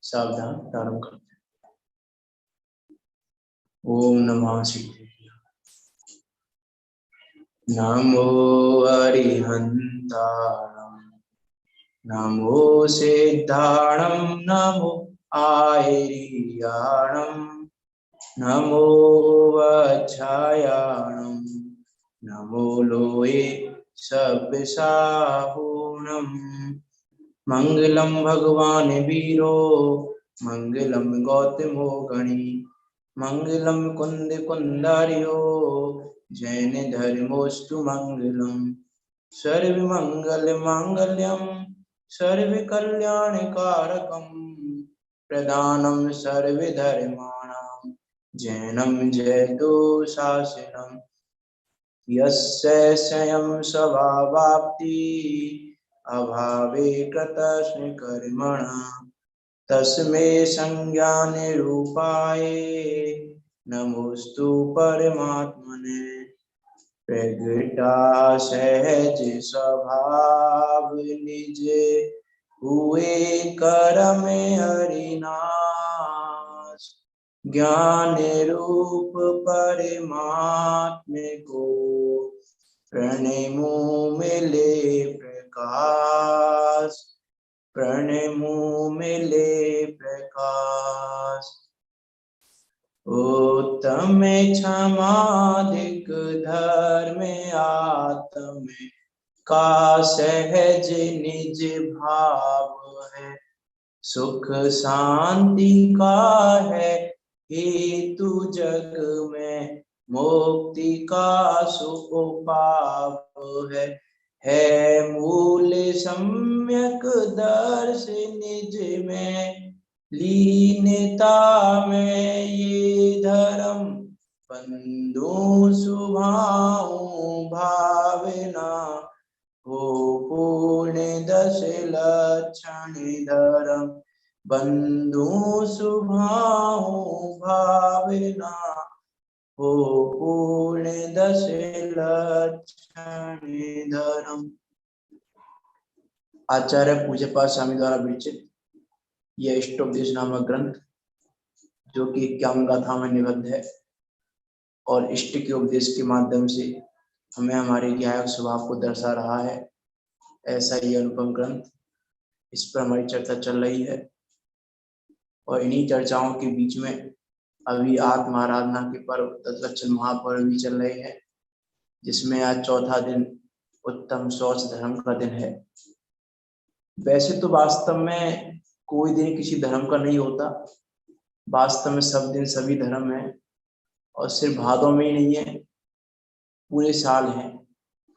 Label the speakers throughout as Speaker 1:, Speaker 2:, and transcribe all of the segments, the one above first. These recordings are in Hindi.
Speaker 1: सावधान प्रारंभ करते हैं। ओम नमः शिवाय। नमो अरिहंताणं, नमो सिद्धाणं, नमो आयर्याणं, नमो वज्रायाणं, नमो लोये सब्बसाहूणं। मंगलम भगवान वीरो, मंगलम गौतमो गणी, मंगलम कुंद कुंदार्यो, जैन धर्मोस्तु मंगलम। सर्व मंगल मांगल्यम, सर्व कल्याण कारकम, प्रदानम सर्व धर्माणां, जैनम जयतु शासनम। यस्य स्वयं स्वभावाप्ति, अभावे कृतस्न कर्मणा, तस्मै संज्ञान रूपाय नमोस्तु परमात्मने। प्रगटा सहज स्वभाव निज, हुए कर्म हरिनाश। ज्ञान रूप परमात्म को, प्रणमो मिले प्रकाश, प्रणमो मिले प्रकाश। उत्तम क्षमाधिक धर्म, आत्म का सहज निज भाव है। सुख शांति का है हेतु जग में, मुक्ति का सुपाव है मूल सम्यक दर्श निज में। लीनता में ये धर्म, बंधु सुभाऊ भावना, हो पूर्ण दश लक्षण धर्म। बंधु सुभाऊ भावना, हो पूर्ण दश लक्षण धर्म। आचार्य पूज्यपाद स्वामी द्वारा विरचित यह इष्टोपदेश नामक ग्रंथ, जो कि 51 गाथा में निबद्ध है और इष्ट के उपदेश के माध्यम से हमें हमारे ज्ञायक स्वभाव को दर्शा रहा है, ऐसा ही अनुपम ग्रंथ। इस पर हमारी चर्चा चल रही है और इन्हीं चर्चाओं के बीच में अभी आत्म आराधना के पर्व तत्लक्षण महापर्व भी चल रहे हैं, जिसमें आज चौथा दिन उत्तम शौच धर्म का दिन है। वैसे तो वास्तव में कोई दिन किसी धर्म का नहीं होता, वास्तव में सब दिन सभी धर्म है, और सिर्फ भादों में ही नहीं है, पूरे साल है।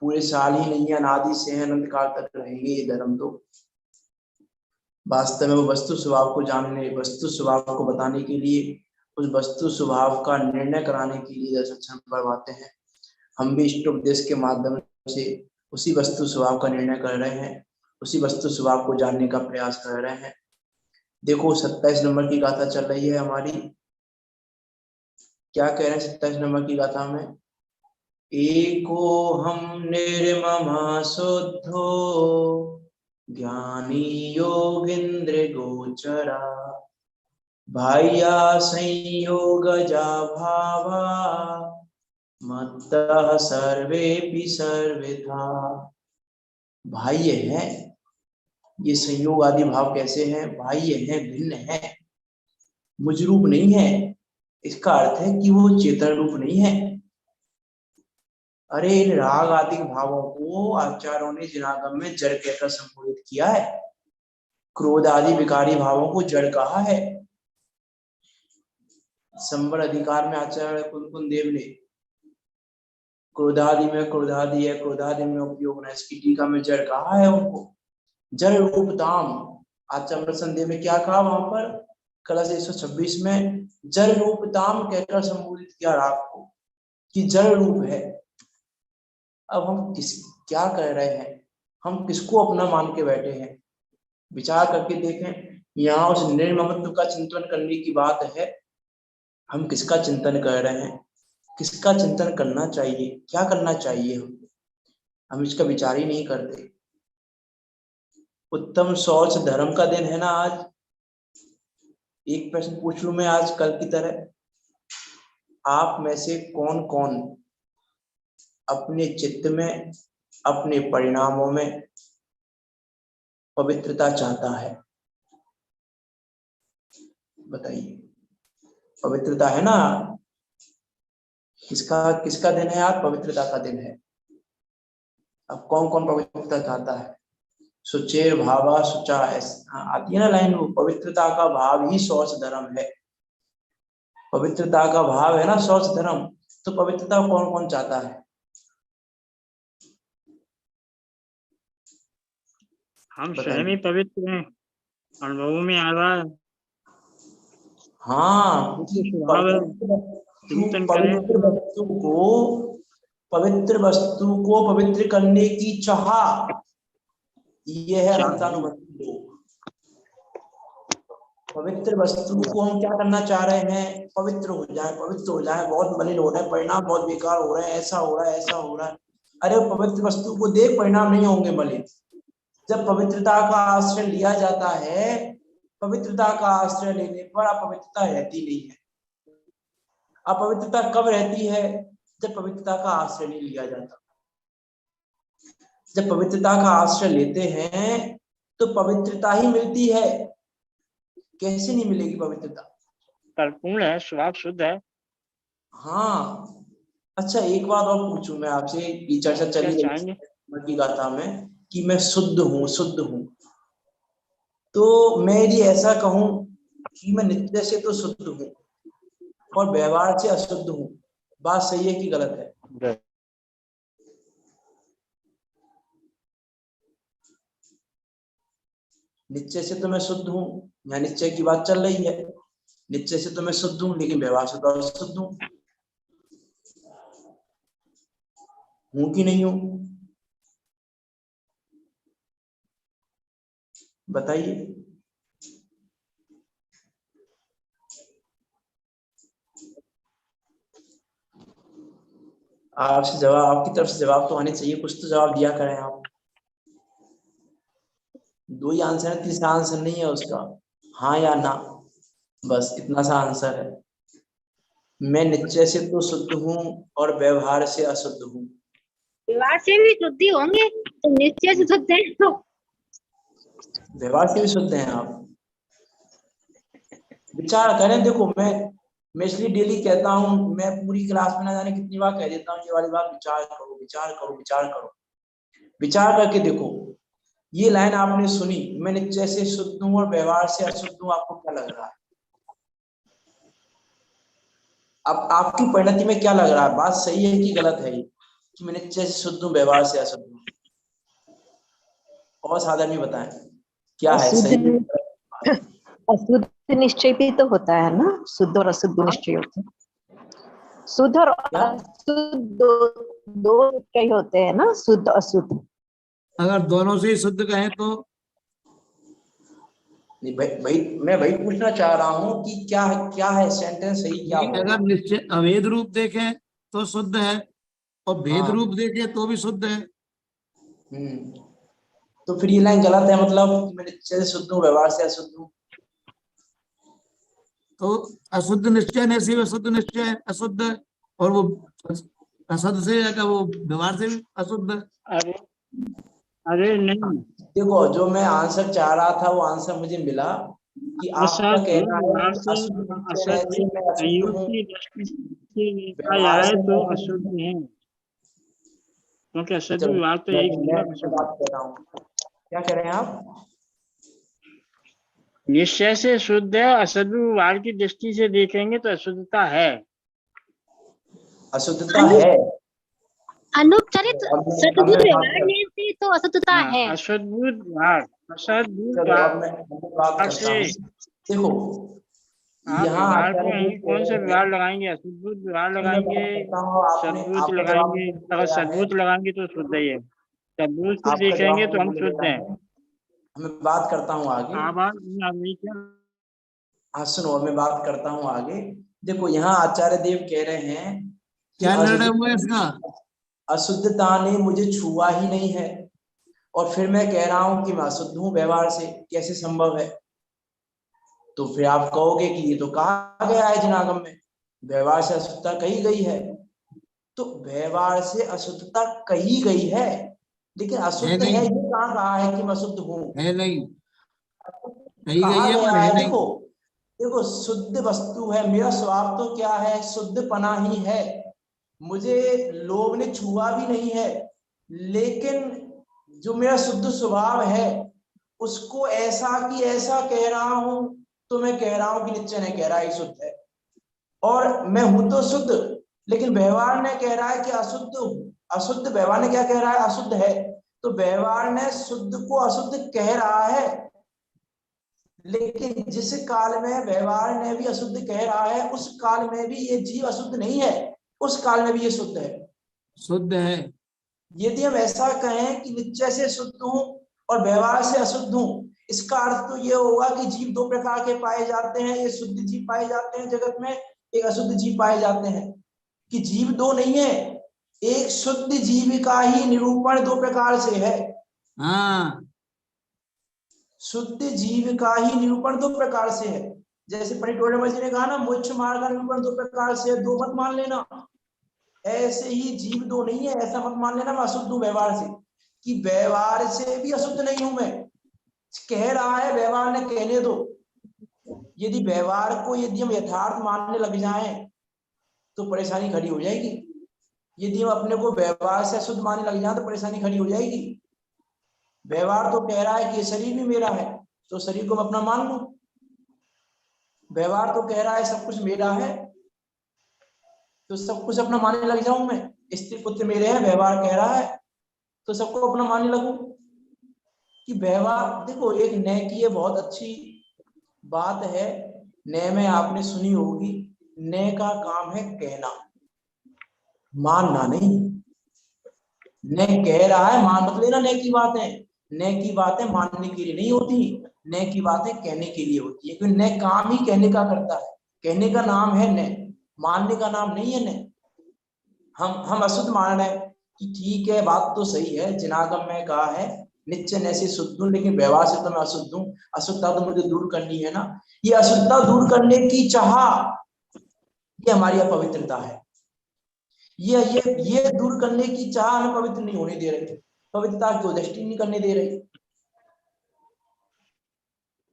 Speaker 1: पूरे साल ही नहीं है, अनादि से है, अनंत काल तक रहेंगे ये धर्म। तो वास्तव में वो वस्तु स्वभाव को जानने, वस्तु स्वभाव को बताने के लिए, उस वस्तु स्वभाव का निर्णय कराने के लिए दर्शन पर्व आते हैं। हम भी इष्टोपदेश के माध्यम से उसी वस्तु स्वभाव का निर्णय कर रहे हैं, उसी वस्तु स्वभाव को जानने का प्रयास कर रहे हैं। देखो 27 नंबर की गाथा चल रही है हमारी। क्या कह रहे हैं 27 नंबर की गाथा में? एको हम निर्ममा शुद्धो, ज्ञानी योगिंद्र गोचरा, बाह्या संयोगजा भावा, मत्तः सर्वेपि सर्वथा। बाह्य है, ये संयोग आदि भाव कैसे हैं? बाह्य है, भिन्न है, मुझ रूप नहीं है। इसका अर्थ है कि वो चेतन रूप नहीं है। अरे इन राग आदि भावों को आचार्यों ने जिनागम में जड़ कहकर संबोधित किया है। क्रोध आदि विकारी भावों को जड़ कहा है। संवर अधिकार में आचार्य कुंकुन देव ने क्रोधादि में क्रोधादि है, क्रोधादि में उपयोग न, इसकी टीका में जड़ कहा है उनको। जड़ रूपताम, आचार्य देव ने क्या कहा वहां पर कलश 126 में? जड़ रूपताम कहकर संबोधित किया राग को कि जड़ रूप है। अब हम क्या कह रहे हैं? हम किसको अपना मान के बैठे हैं? विचार करके देखें। यहाँ उस निर्ममत्व का चिंतन करने की बात है। हम किसका चिंतन कर रहे हैं? किसका चिंतन करना चाहिए? क्या करना चाहिए? हम इसका विचार ही नहीं करते। उत्तम शौच धर्म का दिन है ना आज। एक प्रश्न पूछ लूं मैं आज कल की तरह, आप में से कौन कौन अपने चित्त में, अपने परिणामों में पवित्रता चाहता है? बताइए, पवित्रता है ना। किसका किसका दिन है आज? पवित्रता का दिन है। अब कौन कौन पवित्रता चाहता है? सुचेर भावा सुचा, आती है ना लाइन, वो पवित्रता का भाव ही शौच धर्म है। पवित्रता का भाव है ना शौच धर्म, तो पवित्रता कौन कौन चाहता है?
Speaker 2: हम स्वयं ही पवित्र हैं, अनुभवों में आ रहा है।
Speaker 1: हाँ,
Speaker 2: स्वभाव है, चिंतन करें।
Speaker 1: पवित्र वस्तु को पवित्र करने की चाह, ये है अंशानुबंधी लोग। पवित्र वस्तु को हम क्या करना चाह रहे हैं? पवित्र हो जाए, पवित्र हो जाए, बहुत मलिन हो रहा है, परिणाम बहुत बेकार हो रहे हैं, ऐसा हो रहा है, ऐसा हो रहा है। अरे पवित्र वस्तु को देख, परिणाम नहीं होंगे मलिन। जब पवित्रता का आश्रय लिया जाता है, पवित्रता का आश्रय लेने पर अपवित्रता रहती नहीं है। अपवित्रता कब रहती है? जब पवित्रता का आश्रय नहीं लिया जाता। जब पवित्रता का आश्रय लेते हैं तो पवित्रता ही मिलती है। कैसे नहीं मिलेगी पवित्रता?
Speaker 2: परिपूर्ण है, स्वभाव शुद्ध है।
Speaker 1: हाँ, अच्छा एक बात और पूछूं मैं आपसे, ये चर्चा चली
Speaker 2: चाहेंगे
Speaker 1: की गाथा में कि मैं शुद्ध हूँ, शुद्ध हूँ, तो मैं यदि ऐसा कहूं कि मैं नित्य से तो शुद्ध हूँ और व्यवहार से अशुद्ध हूँ, बात सही है कि गलत है? निश्चय से तो मैं शुद्ध हूँ, यहाँ निश्चय की बात चल रही है। निश्चय से तो मैं शुद्ध हूँ, लेकिन व्यवहार से तो अशुद्ध हूँ कि नहीं हूँ? बताइए। आपसे जवाब, आपकी तरफ से जवाब तो आने चाहिए, कुछ तो जवाब दिया करें आप। दो ही आंसर है, तीसरा आंसर नहीं है उसका, हाँ या ना, बस इतना सा आंसर है। मैं निश्चय से तो शुद्ध हूँ और व्यवहार से अशुद्ध हूँ।
Speaker 3: व्यवहार से भी शुद्धि होंगे तो निश्चय से शुद्ध है, तो
Speaker 1: व्यवहार से भी शुद्ध हैं आप। विचार करें, देखो मैं इसलिए डेली कहता हूँ, मैं पूरी क्लास में ना जाने कितनी बार कह देता हूँ ये वाली बात, विचार करो, विचार करो, विचार करो। विचार करके देखो, ये लाइन आपने सुनी, मैं निश्चय से शुद्ध हूँ और व्यवहार से अशुद्ध हूँ, आपको क्या लग रहा है? अब आपकी परिणति में क्या लग रहा है? बात सही है कि गलत है? कि मैं निश्चय से शुद्ध हूँ, व्यवहार से अशुद्ध हूँ? और साधारण ही बताएं, क्या है सही?
Speaker 4: अशुद्ध निश्चय भी तो होता है ना, शुद्ध और अशुद्ध निश्चय होते हैं। शुद्ध और अशुद्ध दो निश्चय होते हैं ना, शुद्ध अशुद्ध। अगर दोनों से शुद्ध कहें तो
Speaker 1: भाई मैं वही पूछना चाह रहा हूँ कि क्या है सेंटेंस सही, क्या होगा?
Speaker 4: अगर निश्चय अभेद रूप देखें तो शुद्ध है, और भेद रूप देखें तो भी शुद्ध है।
Speaker 1: तो फिर ये लाइन गलत है, मतलब मैं निश्चय से शुद्ध हूँ, व्यवहार से अशुद्ध हूँ।
Speaker 4: तो अशुद्ध निश्चय ने से अशुद्ध निश्चय अशुद्ध है, और वो अशुद्ध से वो व्यवहार से भी अशुद्ध है।
Speaker 2: अरे नहीं,
Speaker 1: देखो जो मैं आंसर चाह रहा था वो आंसर मुझे मिला कि आपका कहना है कि अशुद्ध निश्चय से मैं अशुद्ध हूँ, व्यवहार से
Speaker 2: तो अशुद्ध है, क्योंकि अशुद्ध व्यवहार तो एक
Speaker 1: बात कर रहा हूँ। क्या कह रहे हैं आप?
Speaker 2: निश्चय से शुद्ध है, अशुद्ध व्यवहार की दृष्टि से देखेंगे तो अशुद्धता है।
Speaker 1: अशुद्धता है,
Speaker 3: अनुपचरित सद्बुद्ध व्यवहार से तो अशुद्धता है।
Speaker 2: अशुद्ध व्यवहार, अशुद्ध
Speaker 1: व्यवहार से देखो
Speaker 2: व्यवहार को हम कौन सा व्यवहार लगाएंगे? अशुद्ध व्यवहार लगाएंगे, सद्बुद्ध लगाएंगे। अगर सद्बुद्ध लगाएंगे तो शुद्ध ही है, सद्बुद्ध से देखेंगे तो हम शुद्ध हैं।
Speaker 1: मैं बात करता हूँ आगे, हाँ सुनो, मैं बात करता हूँ आगे। देखो यहाँ आचार्य देव कह रहे हैं कि
Speaker 4: क्या निर्णय हुआ इसका?
Speaker 1: अशुद्धता ने मुझे छुआ ही नहीं है, और फिर मैं कह रहा हूं कि मैं अशुद्ध हूं व्यवहार से, कैसे संभव है? तो फिर आप कहोगे कि ये तो कहा गया है जिनागम में, व्यवहार से अशुद्धता कही गई है। तो व्यवहार से अशुद्धता कही गई है, लेकिन अशुद्ध है ये कहाँ कहा है कि मैं अशुद्ध हूँ?
Speaker 5: है नहीं, कही
Speaker 1: कहा
Speaker 5: गई है
Speaker 1: गया
Speaker 5: पर है
Speaker 1: है।
Speaker 5: नहीं।
Speaker 1: देखो देखो, शुद्ध वस्तु है, मेरा स्वभाव तो क्या है, शुद्ध पना ही है, मुझे लोभ ने छुआ भी नहीं है, लेकिन जो मेरा शुद्ध स्वभाव है उसको ऐसा कि ऐसा कह रहा हूं, तो मैं कह रहा हूं कि निश्चय ने कह रहा है शुद्ध है, और मैं हूं तो शुद्ध, लेकिन व्यवहार ने कह रहा है कि अशुद्ध हूं। अशुद्ध, व्यवहार ने क्या कह रहा है? अशुद्ध है। तो व्यवहार ने शुद्ध को अशुद्ध कह रहा है, लेकिन जिस काल में व्यवहार ने भी अशुद्ध कह रहा है उस काल में भी ये जीव अशुद्ध नहीं है, उस काल में भी ये शुद्ध है।
Speaker 5: शुद्ध है।
Speaker 1: यदि हम ऐसा कहें कि निश्चय से शुद्ध हूं और व्यवहार से अशुद्ध हूं, इसका अर्थ तो ये होगा कि जीव दो प्रकार के पाए जाते हैं, ये शुद्ध जीव पाए जाते हैं जगत में, एक अशुद्ध जीव पाए जाते हैं। कि जीव दो नहीं है, एक शुद्ध जीव का ही निरूपण दो प्रकार से है।
Speaker 5: हाँ,
Speaker 1: शुद्ध जीव का ही निरूपण दो प्रकार से है। जैसे पंडित जी ने कहा ना, मोक्ष मार्ग का निरूपण दो प्रकार से है, दो मत मान लेना। ऐसे ही जीव दो नहीं है, ऐसा मत मान लेना मैं अशुद्ध हूं व्यवहार से, कि व्यवहार से भी अशुद्ध नहीं हूं मैं। कह रहा है व्यवहार ने, कहने दो। यदि व्यवहार को यदि हम यथार्थ मानने लग जाएं तो परेशानी खड़ी हो जाएगी। यदि हम अपने को व्यवहार से अशुद्ध मानने लग जाए तो परेशानी खड़ी हो जाएगी। व्यवहार तो कह रहा है कि ये शरीर भी मेरा है, तो शरीर को मैं अपना मान लूं। व्यवहार तो कह रहा है सब कुछ मेरा है, तो सब कुछ अपना मानने लग जाऊं मैं। स्त्री पुत्र मेरे हैं, व्यवहार कह रहा है, तो सबको अपना मानने लगूं। कि व्यवहार, देखो एक नय की ये बहुत अच्छी बात है, नय में आपने सुनी होगी, नय का काम है कहना, मानना नहीं। नय कह रहा है, मान मत लेना नय की बातें। नय की बातें मानने के लिए नहीं होती, नय की बातें कहने के लिए होती है, क्योंकि नय काम ही कहने का करता है। कहने का नाम है नय, मानने का नाम नहीं है नय। हम अशुद्ध मान रहे हैं कि ठीक है, बात तो सही है, जिनागम में कहा है निश्चय नय से शुद्ध हूं, लेकिन व्यवहार से तो मैं अशुद्ध हूं। अशुद्धता तो मुझे दूर करनी है ना। ये अशुद्धता दूर करने की चाह, ये हमारी अपवित्रता है। ये दूर करने की चाह हमें पवित्र नहीं होने दे रहे, पवित्रता की दृष्टि नहीं करने दे रहे।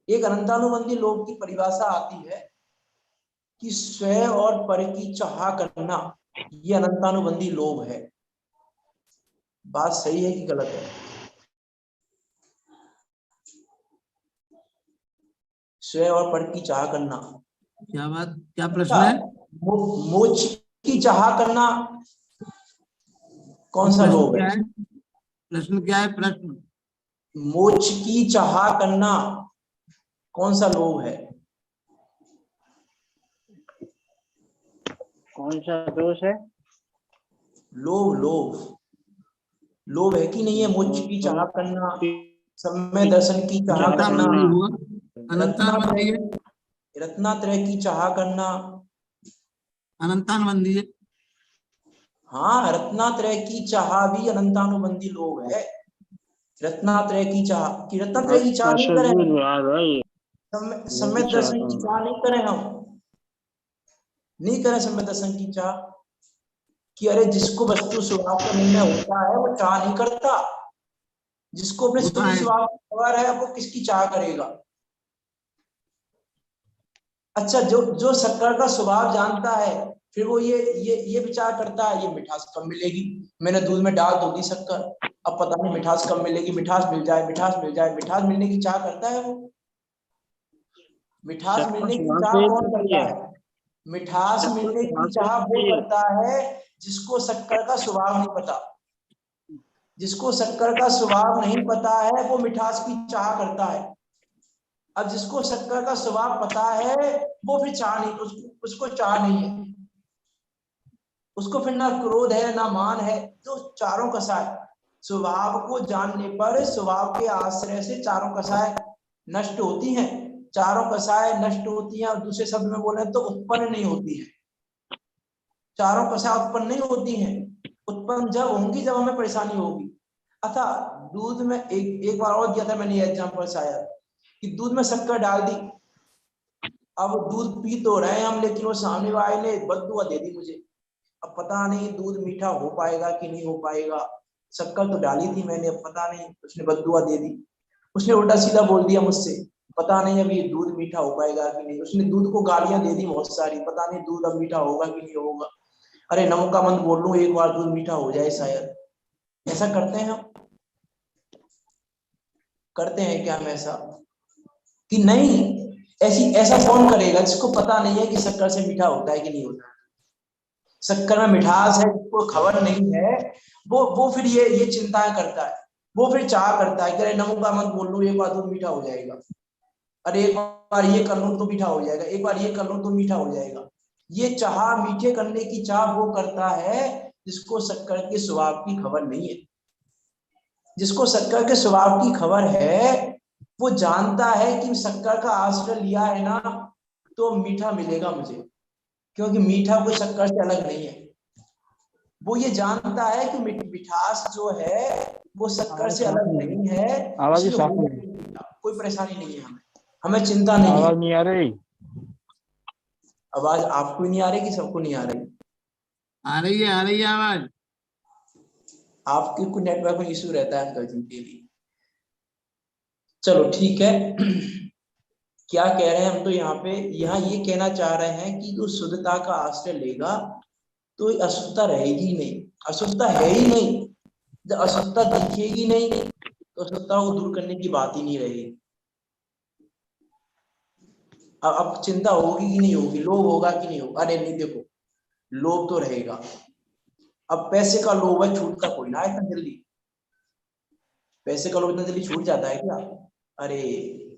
Speaker 1: एक अनंतानुबंधी लोभ की परिभाषा आती है कि स्वयं और पर की चाह करना, ये अनंतानुबंधी लोभ है। बात सही है कि गलत है? स्वयं और पर की चाह करना,
Speaker 5: क्या बात, क्या प्रश्न है?
Speaker 1: मोक्ष की चाह करना कौन सा लोभ है?
Speaker 5: प्रश्न क्या है? प्रश्न
Speaker 1: मोक्ष की चाह करना कौन सा लोभ है?
Speaker 2: कौन सा दोष है?
Speaker 1: लोभ, लोभ, लोभ है कि नहीं है? मोक्ष की चाह करना, सम्यक दर्शन की चाह करना,
Speaker 5: अनंतानुबंधी है,
Speaker 1: रत्नात्रय की चाह करना।
Speaker 5: अनंतानुबंधी है।
Speaker 1: हाँ, रत्नात्रय की चाह भी अनंतानुबंधी लोभ है। रत्नात्रय की चाह, कि रत्नात्रय की चाह नहीं करें, सम्यक दर्शन की चाह नहीं करें, हम नहीं करें सम्यक दर्शन की चाह। कि अरे जिसको वस्तु स्वभाव का निर्णय होता है वो चाह नहीं करता, जिसको अपने शुद्ध स्वभाव खबर है वो किसकी चाह करेगा? अच्छा, जो शक्कर का स्वभाव जानता है, फिर वो ये विचार करता है ये मिठास कब मिलेगी, मैंने दूध में डाल तो दी शक्कर, अब पता नहीं मिठास कब मिलेगी, मिठास मिल जाए, मिठास मिल जाए, मिठास मिलने की चाह करता है वो। मिठास मिलने की चाह कौन करता है? मिठास मिलने की चाह वो करता है जिसको शक्कर का स्वभाव नहीं पता। जिसको शक्कर का स्वभाव नहीं पता है वो मिठास की चाह करता है। अब जिसको शक्कर का स्वभाव पता है वो फिर चाह नहीं, उसको चाह नहीं है, उसको फिर ना क्रोध है ना मान है, तो चारों कसाय स्वभाव को जानने पर, स्वभाव के आश्रय से चारों कसाय नष्ट होती हैं। चारों कसाय नष्ट होती हैं, और दूसरे शब्द में बोले तो उत्पन्न नहीं होती है। चारों कसाय उत्पन्न नहीं होती हैं, उत्पन्न जब होंगी जब हमें परेशानी होगी। अतः दूध में एक बार और दिया था मैंने एग्जांपल शायद, कि दूध में शक्कर डाल दी, अब दूध पी तो रहे हैं हम, लेकिन वो सामने वाले ने बददुआ दे दी मुझे। अब पता नहीं दूध मीठा हो पाएगा कि नहीं हो पाएगा, शक्कर तो डाली थी मैंने, अब पता नहीं उसने बददुआ दे दी, उसने उल्टा सीधा बोल दिया मुझसे, पता नहीं अब ये दूध मीठा हो पाएगा कि नहीं। उसने दूध को गालियां दे दी बहुत सारी, पता नहीं दूध अब मीठा होगा कि नहीं होगा। अरे नमक का मंत्र बोल लूं, एक बार दूध मीठा हो जाए शायद। ऐसा करते हैं हम, करते हैं क्या हम ऐसा कि नहीं? ऐसा कौन करेगा जिसको पता नहीं है कि शक्कर से मीठा होता है कि नहीं होता है। शक्कर में मिठास है, जिसको खबर नहीं है, वो फिर ये चिंताएं करता है, वो फिर चाह करता है कि अरे नमक का मंत्र बोल लूं, एक बार दूध मीठा हो जाएगा, अरे एक बार ये कर लूं तो मीठा हो जाएगा, एक बार ये कर लूं तो मीठा हो जाएगा। ये चाह, मीठे करने की चाह वो करता है जिसको शक्कर के स्वभाव की खबर नहीं है। जिसको शक्कर के स्वभाव की खबर है वो जानता है कि शक्कर का आश्रय लिया है ना तो मीठा मिलेगा मुझे, क्योंकि मीठा कोई शक्कर से अलग नहीं है। वो ये जानता है कि मिठास जो है वो शक्कर से अलग नहीं है, कोई परेशानी नहीं है, हमें चिंता नहीं है।
Speaker 2: आवाज नहीं आ रही?
Speaker 1: आवाज आपको नहीं आ रही कि सबको नहीं आ रही?
Speaker 5: आ रही है आवाज।
Speaker 1: आपके कोई नेटवर्क में इशू रहता है अंकल जी के लिए। चलो ठीक है। क्या कह रहे हैं हम तो यहाँ ये कहना चाह रहे हैं कि जो शुद्धता का आश्रय लेगा तो अशुद्धता रहेगी नहीं, अशुद्धता है ही नहीं। जब अशुद्धता दिखेगी नहीं तो अशुद्धता को दूर करने की बात ही नहीं रहेगी। अब चिंता होगी कि नहीं होगी, लोभ होगा कि नहीं होगा? अरे नहीं, देखो लोभ तो रहेगा। अब पैसे का लोभ है, छूटता कोई ना इतना जल्दी। पैसे का लोभ इतना जल्दी छूट जाता है क्या? अरे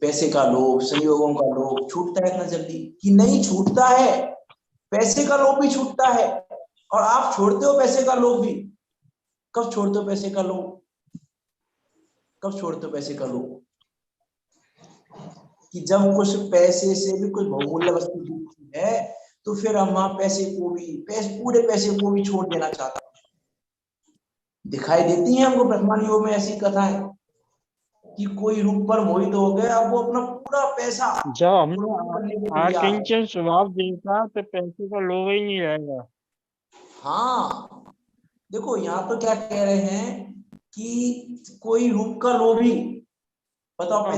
Speaker 1: पैसे का लोभ, संयोगों का लोभ छूटता है इतना जल्दी कि नहीं? छूटता है, पैसे का लोभ भी छूटता है। और आप छोड़ते हो पैसे का लोभ भी। कब छोड़ते हो पैसे का लोभ? कब छोड़ते हो पैसे का लोभ? कि जब कुछ पैसे से भी कुछ बहुमूल्य वस्तु दिखती है तो फिर हम पैसे को भी, पूरे पैसे को भी छोड़ देना चाहते हैं। दिखाई देती है हमको ब्रह्मांड योग में ऐसी कथाएं कि कोई रूप पर मोहित हो गया, अब वो अपना पूरा पैसा
Speaker 2: जब हमने अकिंचन स्वभाव देखा तो पैसे का लोभ ही नहीं रहेगा।
Speaker 1: हाँ देखो यहाँ तो क्या कह रहे हैं कि कोई रूप का लोभी, बताओ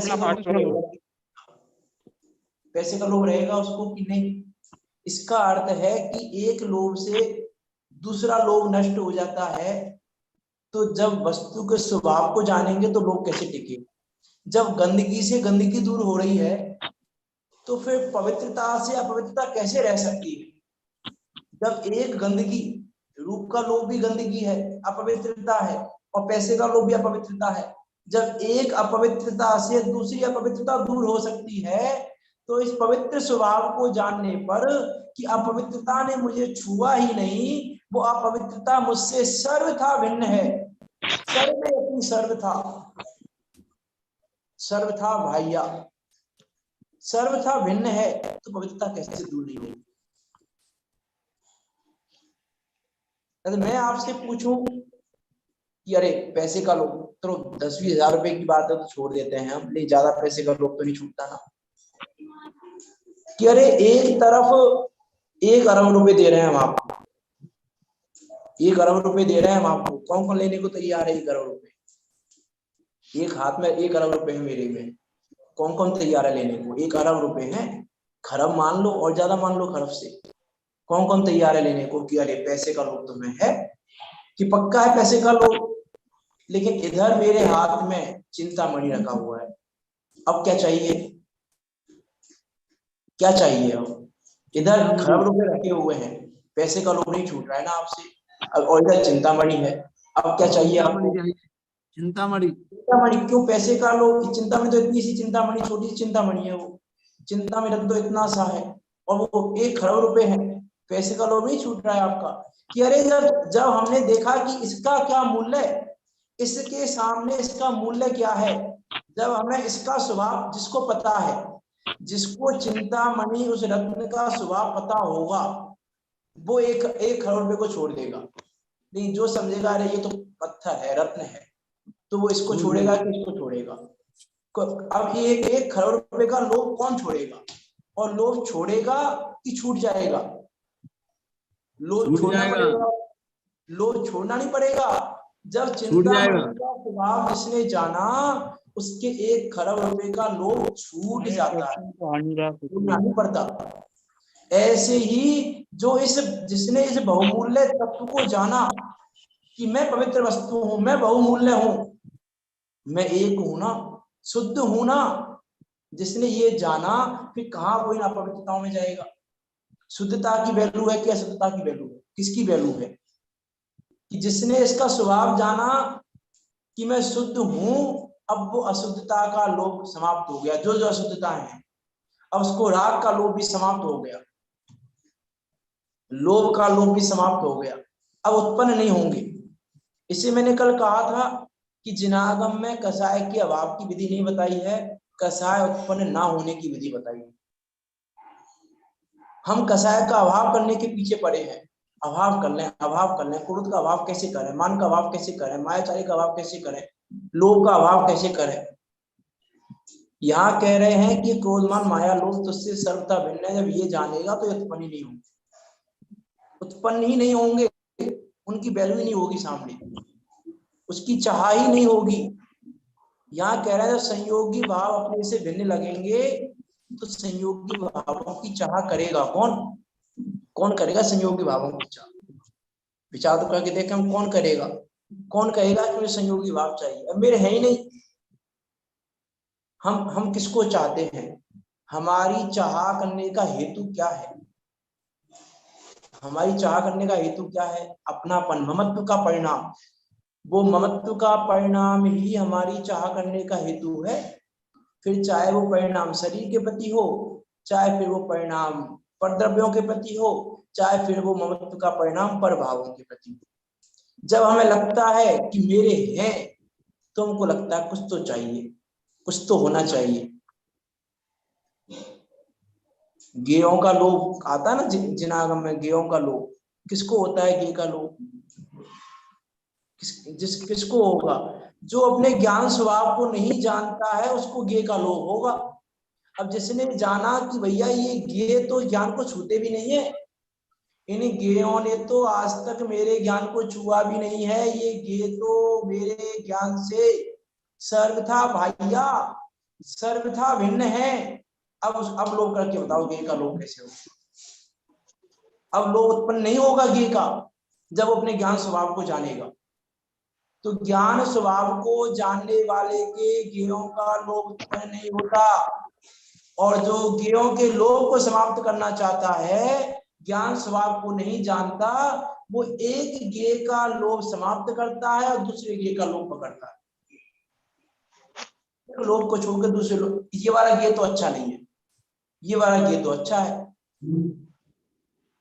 Speaker 1: पैसे का लोभ रहेगा उसको कि नहीं? इसका अर्थ है कि एक लोभ से दूसरा लोभ नष्ट हो जाता है। तो जब वस्तु के स्वभाव को जानेंगे तो लोभ कैसे टिके? जब गंदगी से गंदगी दूर हो रही है तो फिर पवित्रता से अपवित्रता कैसे रह सकती है? जब एक गंदगी, रूप का लोभ भी गंदगी है, अपवित्रता है, और पैसे का लोभ भी अपवित्रता है। जब एक अपवित्रता से दूसरी अपवित्रता दूर हो सकती है तो इस पवित्र स्वभाव को जानने पर कि अपवित्रता ने मुझे छुआ ही नहीं, वो अपवित्रता मुझसे सर्वथा भिन्न है, सर्वथा भाइया, सर्वथा भिन्न है, तो पवित्रता कैसे दूर नहीं होगी? मैं आपसे पूछूं कि अरे पैसे का लोभ, तो 10-20 हजार रुपए की बात है तो छोड़ देते हैं हम, नहीं ज्यादा पैसे का लोभ तो नहीं छूटता ना। कि अरे एक तरफ 1 अरब रुपए दे रहे हैं हम आपको, 1 अरब रुपए दे रहे हैं हम आपको, कौन कौन लेने को तैयार है 1 अरब रुपए? एक हाथ में 1 अरब रुपए है मेरे में, कौन कौन तैयार है लेने को? 1 अरब रुपए है, खरब मान लो और ज्यादा मान लो खरब से, कौन कौन तैयार है लेने को? कि अरे पैसे का लोभ तुम्हें है कि पक्का है पैसे का लोभ, लेकिन इधर मेरे हाथ में चिंतामणि रखा हुआ है, अब क्या चाहिए? क्या चाहिए? अब इधर खरब रुपए रखे हुए हैं, पैसे का लोभ नहीं छूट रहा है ना आपसे, अब और इधर चिंतामणि है, अब क्या चाहिए आपको?
Speaker 5: चिंतामणि।
Speaker 1: क्यों? पैसे का लोभ। चिंतामणि तो इतनी सी चिंतामणि, छोटी सी चिंतामणि है वो, चिंतामणि रख दो इतना सा है, और वो 1 खरब रुपए है, पैसे का लोभ नहीं छूट रहा है आपका। कि अरे जब हमने देखा कि इसका क्या मूल्य है, इसके सामने इसका मूल्य क्या है, जब हमें इसका स्वभाव, जिसको पता है, जिसको चिंतामणि उस रत्न का स्वभाव पता होगा, वो 1 खरब रुपए को छोड़ देगा। नहीं, जो समझेगा अरे ये तो पत्थर है, रत्न है, तो वो इसको छोड़ेगा कि इसको छोड़ेगा? अब ये 1 करोड़ रुपए का लोभ कौन छोड़ेगा? और लोभ छोड़ेगा कि छूट जाएगा? लोभ छोड़ना पड़ेगा। लोभ छोड़ना नहीं पड़ेगा। जब चिंतामणि का स्वभाव जिसने जाना, उसके 1 करोड़ रुपए का लोभ छूट जाता है, छूटना नहीं पड़ता। ऐसे ही जो जिसने इस बहुमूल्य तत्व को जाना कि मैं पवित्र वस्तु हूं, मैं बहुमूल्य हूं, मैं एक हूं ना, शुद्ध हूं ना, जिसने ये जाना, फिर कहां वो इन अपवित्रताओं में जाएगा? शुद्धता की वैल्यू है कि अशुद्धता की वैल्यू है? किसकी वैल्यू है? कि जिसने इसका स्वभाव जाना कि मैं शुद्ध हूं, अब वो अशुद्धता का लोभ समाप्त हो गया। जो जो अशुद्धता है, अब उसको राग का लोभ भी समाप्त हो गया, लोभ का लोभ भी समाप्त हो गया, अब उत्पन्न नहीं होंगे। इसे मैंने कल कहा था कि जिनागम में कषाय के अभाव की विधि नहीं बताई है, कषाय उत्पन्न ना होने की विधि बताई है। हम कषाय का अभाव करने के पीछे पड़े हैं। अभाव कर लें, अभाव कर लें। क्रोध का अभाव कैसे करें? मान का अभाव कैसे करें? मायाचारी का अभाव कैसे करें? लोभ का अभाव कैसे करें? यहाँ कह रहे हैं कि क्रोध मान माया लोभ तुझसे सर्वथा भिन्न है। जब ये जानेगा तो उत्पन्न ही नहीं होंगे, उत्पन्न ही नहीं होंगे, उनकी वैल्यू ही नहीं होगी सामने, उसकी चाह ही नहीं होगी। यहाँ कह रहा है जब संयोगी भाव अपने से भिन्न लगेंगे तो संयोगी भावों की चाह करेगा कौन? कौन करेगा संयोगी भावों की चाह? विचार तो करके देखें हम, कौन करेगा? कौन कहेगा कि मुझे संयोगी भाव चाहिए? अब मेरे है ही नहीं। हम किसको चाहते हैं? हमारी चाह करने का हेतु क्या है? हमारी चाह करने का हेतु क्या है? अपनापन, ममत्व का परिणाम। वो ममत्व का परिणाम ही हमारी चाह करने का हेतु है। फिर चाहे वो परिणाम शरीर के प्रति हो, चाहे फिर वो परिणाम परद्रव्यों के प्रति हो, चाहे फिर वो ममत्व का परिणाम पर भावों के प्रति हो। जब हमें लगता है कि मेरे हैं, तो हमको लगता है कुछ तो चाहिए, कुछ तो होना चाहिए। गेयों का लोभ आता है ना जिनागम में, गेयों का लोभ। किसको होता है गे का लोभ? किसको होगा? जो अपने ज्ञान स्वभाव को नहीं जानता है उसको गे का लोभ होगा। अब जिसने जाना कि भैया ये गे तो ज्ञान को छूते भी नहीं है, इन गेयों ने तो आज तक मेरे ज्ञान को छुआ भी नहीं है, ये गे तो मेरे ज्ञान से सर्वथा भाइया, सर्वथा भिन्न है। अब लोभ करके बताओ गे का लोभ कैसे होगा? अब लोभ उत्पन्न नहीं होगा गे का जब अपने ज्ञान स्वभाव को जानेगा। तो ज्ञान स्वभाव को जानने वाले के गेयों का लोभ उत्पन्न नहीं होता। और जो गेयों के लोभ को समाप्त करना चाहता है, ज्ञान स्वभाव को नहीं जानता, वो एक गे का लोभ समाप्त करता है और दूसरे गे का लोभ पकड़ता है। लोभ को छोड़कर दूसरे लोभ, ये वाला गे तो अच्छा नहीं है, ये वाला गे तो अच्छा है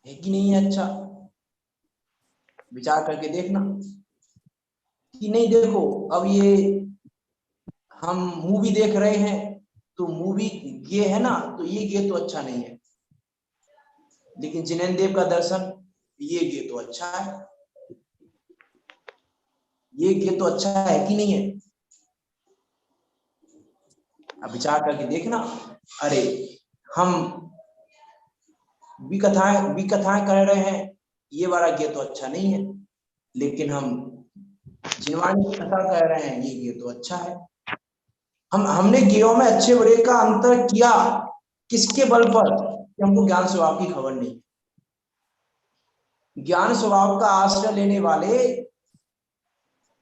Speaker 1: कि नहीं है अच्छा? विचार करके देखना कि नहीं। देखो अब ये हम मूवी देख रहे हैं तो मूवी गे है ना, तो ये गे तो अच्छा नहीं है। लेकिन जिनेन्द्र देव का दर्शन, ये गे तो अच्छा है, ये गे तो अच्छा है कि नहीं है? अब विचार करके देखना। अरे हम भी कथाएं कर रहे हैं, ये वाला गे तो अच्छा नहीं है, लेकिन हम जिनवाणी कथा कह रहे हैं, ये गे तो अच्छा है। हमने गेयों में अच्छे बुरे का अंतर किया किसके बल पर? कि हमको ज्ञान स्वभाव की खबर नहीं। ज्ञान स्वभाव का आश्रय लेने वाले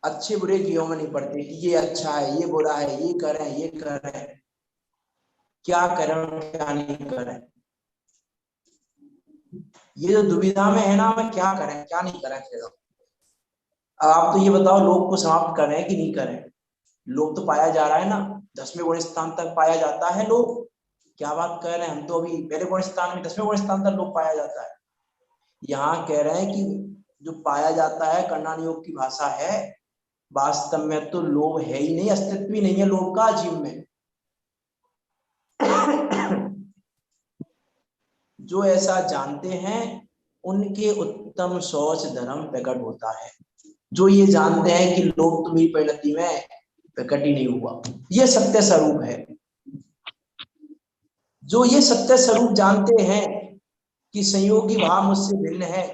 Speaker 1: अच्छे बुरे गेयों में नहीं पड़ते कि ये अच्छा है, ये बुरा है, ये कर रहे हैं, ये कर रहे हैं, क्या करें क्या नहीं करें। ये जो दुविधा में है ना, मैं क्या करें क्या नहीं करें। फिर अब आप तो ये बताओ, लोग को समाप्त करें कि नहीं करें? लोग तो पाया जा रहा है ना, 10वें गुण स्थान तक पाया जाता है लोग। क्या बात कर रहे हैं, हम तो अभी पहले गुण स्थान में 10वें गुण स्थान तक लोग पाया जाता है। यहाँ कह रहे हैं कि जो पाया जाता है कर्णान योग की भाषा है, वास्तव में तो लोभ है ही नहीं, अस्तित्व ही नहीं है लोभ का जीव में। जो ऐसा जानते हैं उनके उत्तम शौच धर्म प्रकट होता है। जो ये जानते हैं कि लोभ तो मेरी परिणति में प्रकट ही नहीं हुआ। ये सत्य स्वरूप है। जो ये सत्य स्वरूप जानते हैं कि संयोगी भाव मुझसे भिन्न है,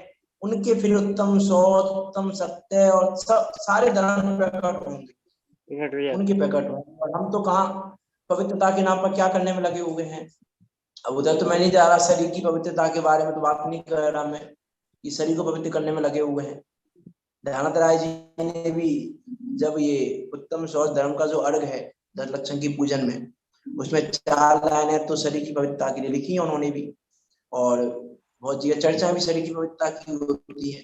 Speaker 1: उनके फिर उत्तम सौत, उत्तम सत्य और सब सारे धर्म प्रकट होंगे, उनके प्रकट होंगे। और हम तो कहाँ पवित्रता के नाम पर क्या करने में लगे हुए हैं। अब उधर तो मैं नहीं जा रहा, शरीर की पवित्रता के बारे में तो बात नहीं कर रहा मैं, कि शरीर को पवित्र करने में लगे हुए हैं। दयानंद राय जी ने भी जब ये उत्तम सौत धर्म का जो अर्घ है दस लक्षण की पूजन में, उसमें 4 लाइनें तो शरीर की पवित्रता के लिए लिखी है उन्होंने भी, और बहुत जगह चर्चा भी शरीर की पवित्रता की होती है।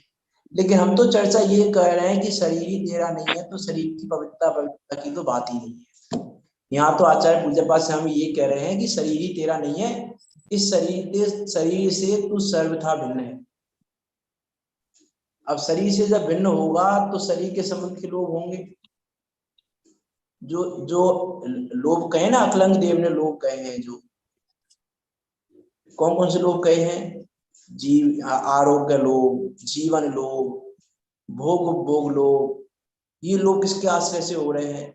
Speaker 1: लेकिन हम तो चर्चा ये कर रहे हैं कि शरीर ही तेरा नहीं है, तो शरीर की पवित्रता की तो बात ही नहीं है। यहाँ तो आचार्य पूज्य पाठ से हम ये कह रहे हैं कि शरीर ही तेरा नहीं है, इस शरीर से तू सर्वथा भिन्न है। अब शरीर से जब भिन्न होगा तो शरीर के संबंध के लोग होंगे। जो लोग कहे ना, अकलंग देव ने लोग कहे हैं, जो कौन कौन से लोग कहे हैं, आरोग्य लोग, जीवन लोग, भोग उपभोग लोग, ये लोग किसके आश्रय से हो रहे हैं?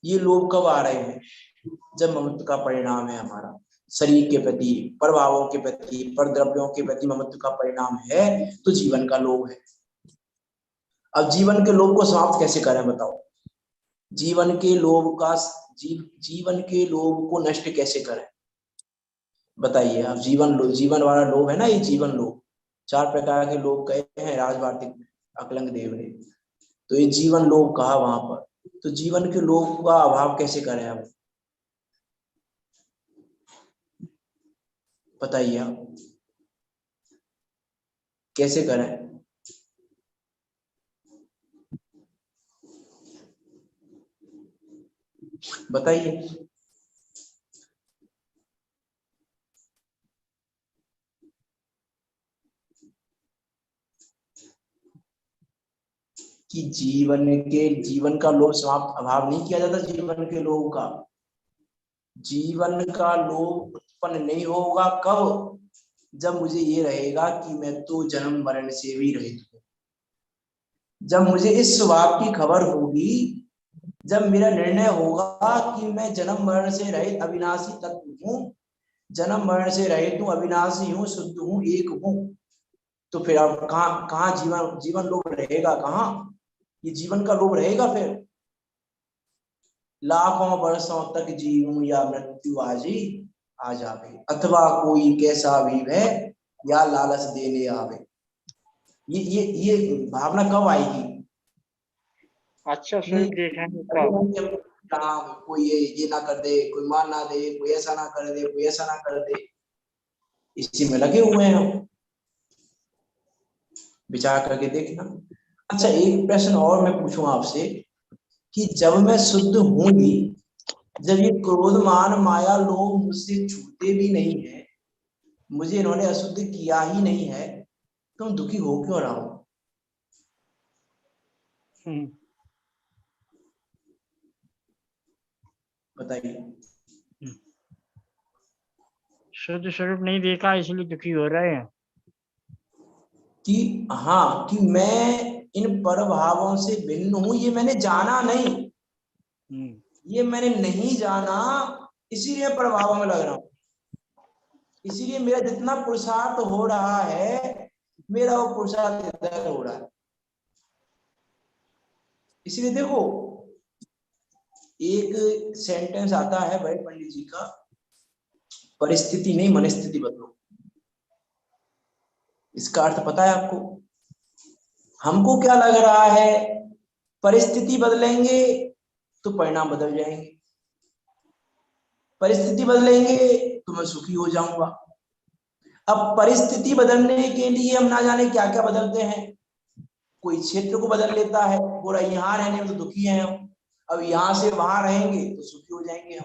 Speaker 1: ये लोग कब आ रहे हैं? जब ममत्व का परिणाम है हमारा शरीर के प्रति, प्रभावों के प्रति, परद्रव्यों के प्रति ममत्व का परिणाम है, तो जीवन का लोभ है। अब जीवन के लोभ को समाप्त कैसे करें बताओ? जीवन के लोभ को नष्ट कैसे करें बताइए आप? जीवन वाला लोभ है ना, ये जीवन लोभ, 4 प्रकार के लोभ कहे हैं राजवार्तिक अकलंग देव ने, तो ये जीवन लोभ कहा वहां पर। तो जीवन के लोभ का अभाव कैसे करें आप बताइए, आप कैसे करें? बताइए। कि जीवन का लोभ समाप्त, अभाव नहीं किया जाता जीवन के लोभ का। जीवन का लोभ उत्पन्न नहीं होगा कब? जब मुझे ये रहेगा कि मैं तो जन्म मरण से भी रहित हूं। जब मुझे इस बात की खबर होगी, जब मेरा निर्णय होगा कि मैं जन्म मरण से रहित अविनाशी तत्व हूँ, जन्म मरण से रहित हूँ, अविनाशी हूँ, शुद्ध हूँ, एक हूँ, तो फिर अब कहाँ जीवन लोभ रहेगा? कहाँ ये जीवन का लोभ रहेगा? फिर लाखों वर्षों तक जीऊं या मृत्यु आजी आ जावे, अथवा कोई कैसा भी है या लालच देने आवे। ये भावना कब आएगी?
Speaker 2: अच्छा स्वरूप देखेंगे कब?
Speaker 1: कोई ये ना कर दे, कोई मान ना दे, कोई ऐसा ना कर दे, कोई ऐसा ना कर दे, इसी में लगे हुए हैं हम। विचार करके देखना। अच्छा, एक प्रश्न और मैं पूछूं आपसे कि जब मैं शुद्ध हूं ही, जब ये क्रोध मान माया लोग मुझसे छूटे भी नहीं है, मुझे इन्होंने अशुद्ध किया ही नहीं है, तो मैं दुखी हो क्यों रहा हूं? बताइए।
Speaker 2: शुद्ध स्वरूप नहीं देखा इसलिए दुखी हो रहे हैं
Speaker 1: कि हाँ, कि मैं इन परभावों से भिन्न हूं, ये मैंने जाना नहीं, ये मैंने नहीं जाना, इसीलिए प्रभावों में लग रहा हूं। इसीलिए मेरा जितना पुरुषार्थ हो रहा है, मेरा वो पुरुषार्थ इधर हो रहा है। इसीलिए देखो, एक सेंटेंस आता है बड़े पंडित जी का, परिस्थिति नहीं मनस्थिति बदलो। इसका अर्थ पता है आपको? हमको क्या लग रहा है, परिस्थिति बदलेंगे तो परिणाम बदल जाएंगे, परिस्थिति बदलेंगे तो मैं सुखी हो जाऊंगा। अब परिस्थिति बदलने के लिए हम ना जाने क्या क्या बदलते हैं। कोई क्षेत्र को बदल लेता है, पूरा यहाँ रहने में तो दुखी हैं हम, अब यहां से वहां रहेंगे तो सुखी हो जाएंगे हम।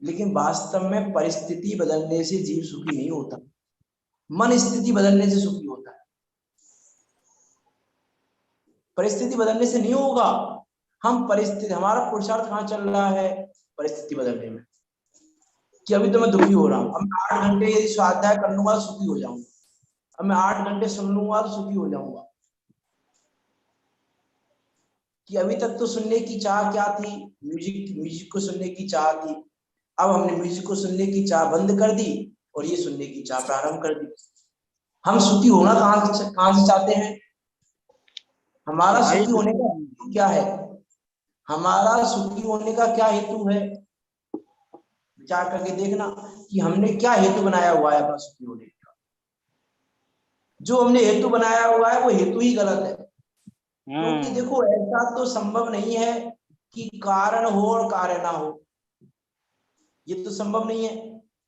Speaker 1: लेकिन वास्तव में परिस्थिति बदलने से जीव सुखी नहीं होता, मन स्थिति बदलने से सुखी होता है। परिस्थिति बदलने से नहीं होगा। हमारा पुरुषार्थ कहाँ चल रहा है? परिस्थिति बदलने में, कि अभी तो मैं दुखी हो रहा हूँ, अब मैं 8 घंटे यदि स्वाध्याय कर लूंगा तो सुखी हो जाऊंगा, अब मैं 8 घंटे सुन लूंगा तो सुखी हो जाऊंगा। कि अभी तक तो सुनने की चाह क्या थी, म्यूजिक को सुनने की चाह थी। अब हमने म्यूजिक को सुनने की चाह बंद कर दी और ये सुनने की चाह प्रारंभ कर दी। हम सुखी होना कहां से चाहते हैं? हमारा सुखी होने का हेतु क्या है? हमारा सुखी होने का क्या हेतु है? विचार करके देखना कि हमने क्या हेतु बनाया हुआ है अपना सुखी होने का। जो हमने हेतु बनाया हुआ है वो हेतु ही गलत है। क्योंकि देखो ऐसा तो संभव नहीं है कि कारण हो और कार्य ना हो। ये तो संभव नहीं है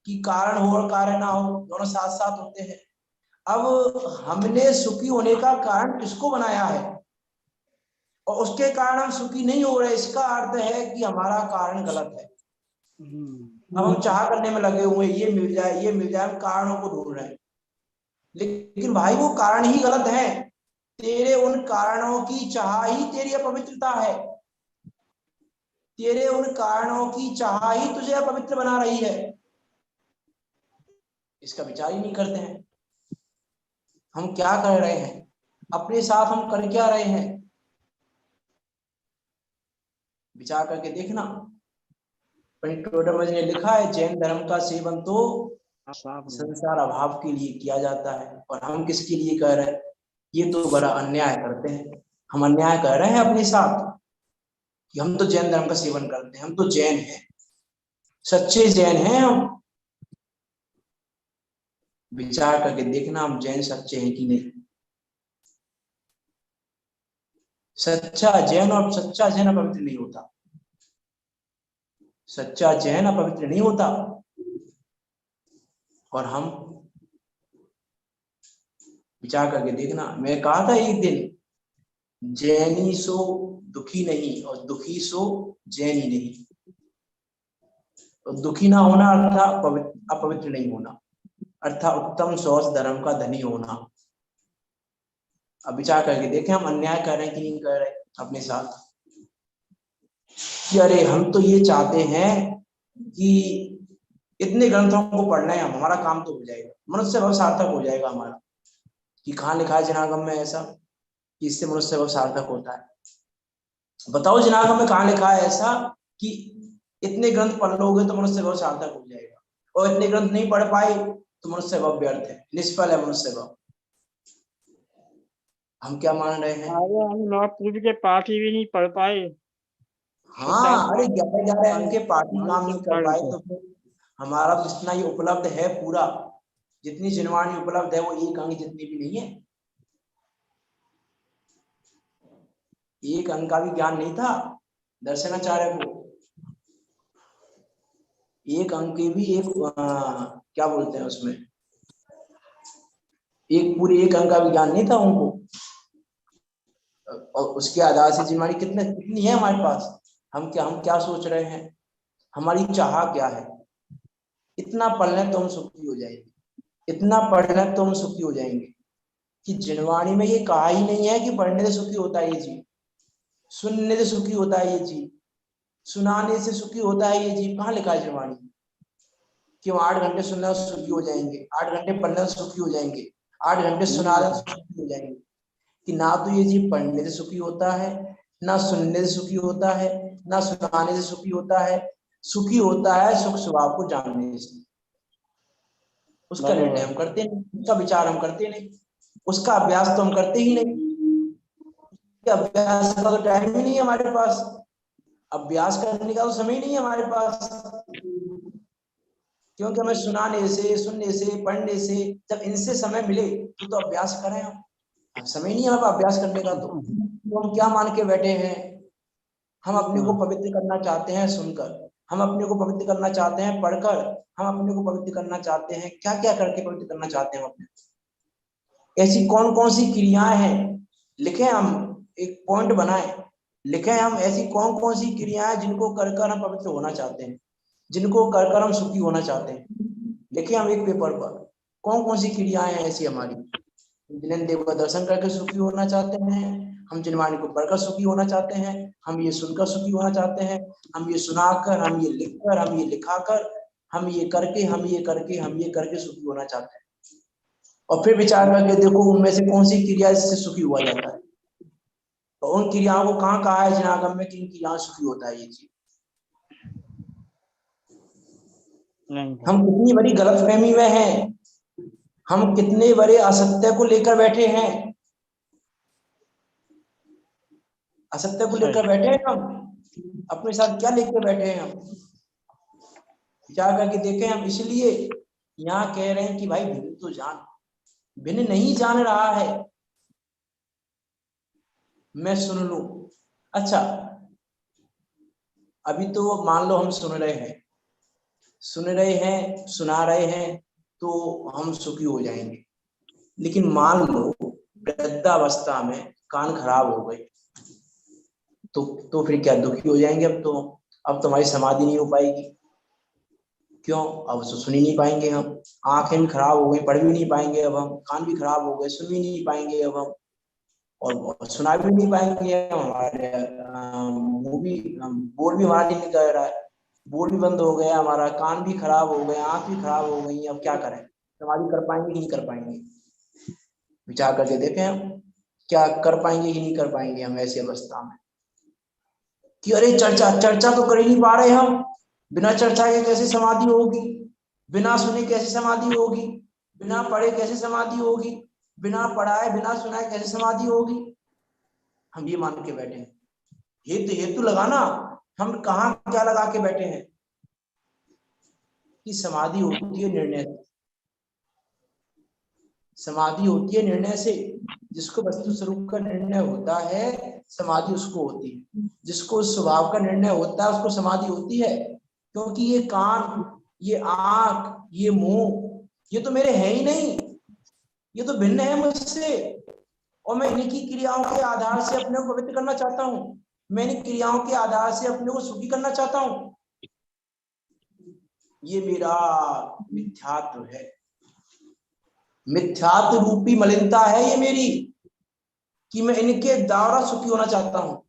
Speaker 1: कि कारण हो और कार्य ना हो, दोनों साथ साथ होते हैं। अब हमने सुखी होने का कारण किसको बनाया है और उसके कारण हम सुखी नहीं हो रहे, इसका अर्थ है कि हमारा कारण गलत है। अब हम चाह करने में लगे हुए, ये मिल जाए ये मिल जाए, हम कारणों को ढूंढ रहे हैं, लेकिन भाई वो कारण ही गलत है। तेरे उन कारणों की चाह ही तेरी अपवित्रता है। तेरे उन कारणों की चाह ही तुझे अपवित्र बना रही है। इसका विचार ही नहीं करते हैं। हम क्या कर रहे हैं, अपने साथ हम कर क्या रहे हैं, विचार करके देखना। पंडित टोडरमल ने लिखा है, जैन धर्म का सेवन तो संसार अभाव के लिए किया जाता है, और हम किसके लिए कर रहे हैं? ये तो बड़ा अन्याय करते हैं। हम अन्याय कर रहे हैं अपने साथ कि हम तो जैन धर्म का सेवन करते हैं, हम तो जैन हैं, सच्चे जैन हैं हम। विचार करके देखना हम जैन सच्चे हैं कि नहीं। सच्चा जैन और सच्चा जैन अपवित्र नहीं होता। सच्चा जैन अपवित्र नहीं होता। और हम विचार करके देखना, मैं कहा था एक दिन, जैनी सो दुखी नहीं और दुखी सो जैनी नहीं। तो दुखी ना होना अर्थात अपवित्र नहीं होना, अर्थात उत्तम शौच धर्म का धनी होना। अब विचार करके देखें हम अन्याय कर रहे हैं कि नहीं कर रहे अपने साथ। कि अरे हम तो ये चाहते हैं कि इतने ग्रंथों को पढ़ना है, हमारा काम तो हो जाएगा, मनुष्य भाव सार्थक हो जाएगा हमारा। कि कहाँ लिखा है जनागम में ऐसा कि इससे मनुष्य भाव सार्थक होता है? बताओ जनागम में कहाँ लिखा है ऐसा कि इतने ग्रंथ पढ़ लोगे तो मनुष्य भाव सार्थक हो जाएगा, और इतने ग्रंथ नहीं पढ़ पाए तो मनुष्य भाव व्यर्थ है, निष्फल है मनुष्य भाव। हम क्या मान रहे हैं?
Speaker 2: हम नवपूर्व के पाठ ही भी नहीं पढ़ पाए।
Speaker 1: हाँ, अरे 11 अंक के पाठ ही काम नहीं कर पाए तो फिर हमारा तो जितना ही उपलब्ध है पूरा, जितनी जिनवाणी उपलब्ध है वो एक अंक जितनी भी नहीं है। एक अंक का भी ज्ञान नहीं था दर्शनाचार्य को। एक अंक के भी एक क्या बोलते हैं उसमें, एक पूरे एक अंक का भी ज्ञान नहीं था उनको। और उसके आधार से जिनवाणी कितनी है हमारे पास। हम क्या सोच रहे हैं, हमारी चाह क्या है? इतना पढ़ लें तो हम सुखी हो जाएंगे, इतना पढ़ लें तो हम सुखी हो जाएंगे। कि जिनवाणी में ये कहा ही नहीं है कि पढ़ने से सुखी होता है ये जी, सुनने से सुखी होता है ये जी, सुनाने से सुखी होता है ये जी। कहाँ लिखा है जिनवाणी कि हम 8 घंटे सुनने से सुखी हो जाएंगे, 8 घंटे पढ़ने से सुखी हो जाएंगे, 8 घंटे सुनाने से सुखी हो जाएंगे? कि ना तो ये जी पढ़ने से सुखी होता है, ना सुनने से सुखी होता है, ना सुनाने से सुखी होता है। सुखी होता है सुख स्वभाव को जानने से। उसका निर्णय हम करते नहीं, उसका विचार हम करते नहीं, उसका अभ्यास तो हम करते ही नहीं। अभ्यास का तो टाइम ही नहीं है हमारे पास, अभ्यास करने का तो समय नहीं है हमारे पास। क्योंकि हमें सुनाने से, सुनने से, पढ़ने से, जब इनसे समय मिले तो अभ्यास करें हम। समय नहीं है हमारे अभ्यास करने का, तो हम क्या मान के बैठे हैं? हम अपने को पवित्र करना चाहते हैं सुनकर, हम अपने को पवित्र करना चाहते हैं पढ़कर, हम अपने को पवित्र करना चाहते हैं क्या क्या करके पवित्र करना चाहते हैं हम अपने। ऐसी कौन कौन सी क्रियाएं हैं, लिखे हम, एक पॉइंट बनाए, लिखे हम ऐसी कौन कौन सी क्रियाएं जिनको कर कर हम पवित्र होना चाहते हैं, जिनको कर कर हम सुखी होना चाहते हैं। लिखे हम एक पेपर पर कौन कौन सी क्रियाएं हैं ऐसी हमारी। जिन्हें देव का दर्शन करके सुखी होना चाहते हैं, हम जिनवाणी को पढ़कर सुखी होना चाहते हैं, हम ये सुनकर सुखी होना चाहते हैं, हम ये सुनाकर, हम ये लिखकर, हम ये लिखाकर, हम ये करके, हम ये करके, हम ये करके सुखी होना चाहते हैं। और फिर विचार करके देखो उनमें से कौन सी क्रिया इससे सुखी हुआ जाता है। और उन क्रियाओं को कहाँ कहा है जिनागम में कि इन क्रियाओं सुखी होता है ये चीज?
Speaker 2: नहीं
Speaker 1: हम कितनी बड़ी गलतफहमी में हैं, हम कितने बड़े असत्य को लेकर बैठे हैं, असत्य को लेकर बैठे हैं हम, अपने साथ क्या लेकर बैठे हैं हम, विचार करके देखें हम। इसलिए यहाँ कह रहे हैं कि भाई भिन्न तो जान, भिन्न नहीं जान रहा है, मैं सुन लूं। अच्छा, अभी तो मान लो हम सुन रहे हैं, सुना रहे हैं, तो हम सुखी हो जाएंगे। लेकिन मान लो वृद्धावस्था में कान खराब हो गए, तो फिर क्या दुखी हो जाएंगे? अब तुम्हारी समाधि नहीं हो पाएगी। क्यों? अब सुन ही नहीं पाएंगे हम, आंखें भी खराब हो गई, पढ़ भी नहीं पाएंगे अब हम, कान भी खराब हो गए, सुन भी नहीं पाएंगे अब हम, और सुना भी नहीं पाएंगे हम, हमारे मुंह भी, बोल भी हमारा नहीं कर रहा है, बोल भी बंद हो गया हमारा, कान भी खराब हो गए, आंख भी खराब हो गई। अब क्या करें? समाधि कर पाएंगे कि नहीं कर पाएंगे? विचार करके देखें हम, क्या कर पाएंगे कि नहीं कर पाएंगे हम ऐसी अवस्था में? कि अरे चर्चा तो कर ही नहीं पा रहे हम, बिना चर्चा के कैसे समाधि होगी, बिना सुने कैसे समाधि होगी, बिना पढ़े कैसे समाधि होगी, बिना पढ़ाए बिना सुनाए कैसे समाधि होगी? हम ये मान के बैठे हैं। हेतु लगाना, हम कहाँ क्या लगा के बैठे हैं कि समाधि होती है निर्णय से, समाधि होती है निर्णय से। जिसको वस्तु स्वरूप का निर्णय होता है समाधि उसको होती है, जिसको स्वभाव का निर्णय होता है उसको समाधि होती है। क्योंकि ये कान, ये आंख, ये मुंह, ये तो मेरे है ही नहीं, ये तो भिन्न है मुझसे, और मैं इन्हीं की क्रियाओं के आधार से अपने को पवित्र करना चाहता हूँ, मैं इन क्रियाओं के आधार से अपने को सुखी करना चाहता हूँ। ये मेरा मिथ्यात्व है, मिथ्यात्व रूपी मलिनता है ये मेरी, कि मैं इनके द्वारा सुखी होना चाहता हूँ।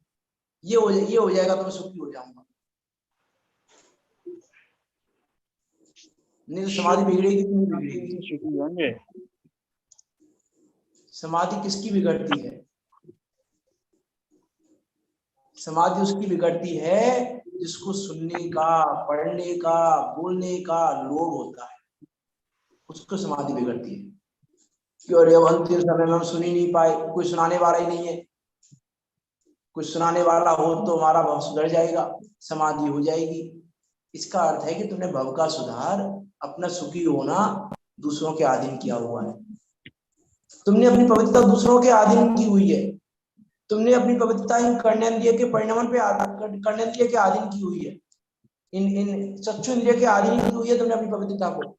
Speaker 1: ये हो जाएगा तो मैं सुखी हो जाऊंगा, नहीं तो समाधि बिगड़ेगी कि नहीं बिगड़ेगी?
Speaker 2: सुखी होंगे।
Speaker 1: समाधि किसकी बिगड़ती है? समाधि उसकी बिगड़ती है जिसको सुनने का, पढ़ने का, बोलने का लोभ होता है, उसको समाधि बिगड़ती है। क्यों? अरे अंतिम समय में हम सुन ही नहीं पाए, कोई सुनाने वाला ही नहीं है, कोई सुनाने वाला हो तो हमारा भाव सुधर जाएगा, समाधि हो जाएगी। इसका अर्थ है कि तुमने भव का सुधार, अपना सुखी होना दूसरों के अधीन किया हुआ है, तुमने अपनी पवित्रता दूसरों के अधीन की हुई है, तुमने अपनी पवित्रता इन कर्णेंद्रिय के परिणमन पे कर्णेंद्रिय के अधीन की हुई है, इन चक्षु इंद्रिय के अधीन की हुई है तुमने अपनी पवित्रता को।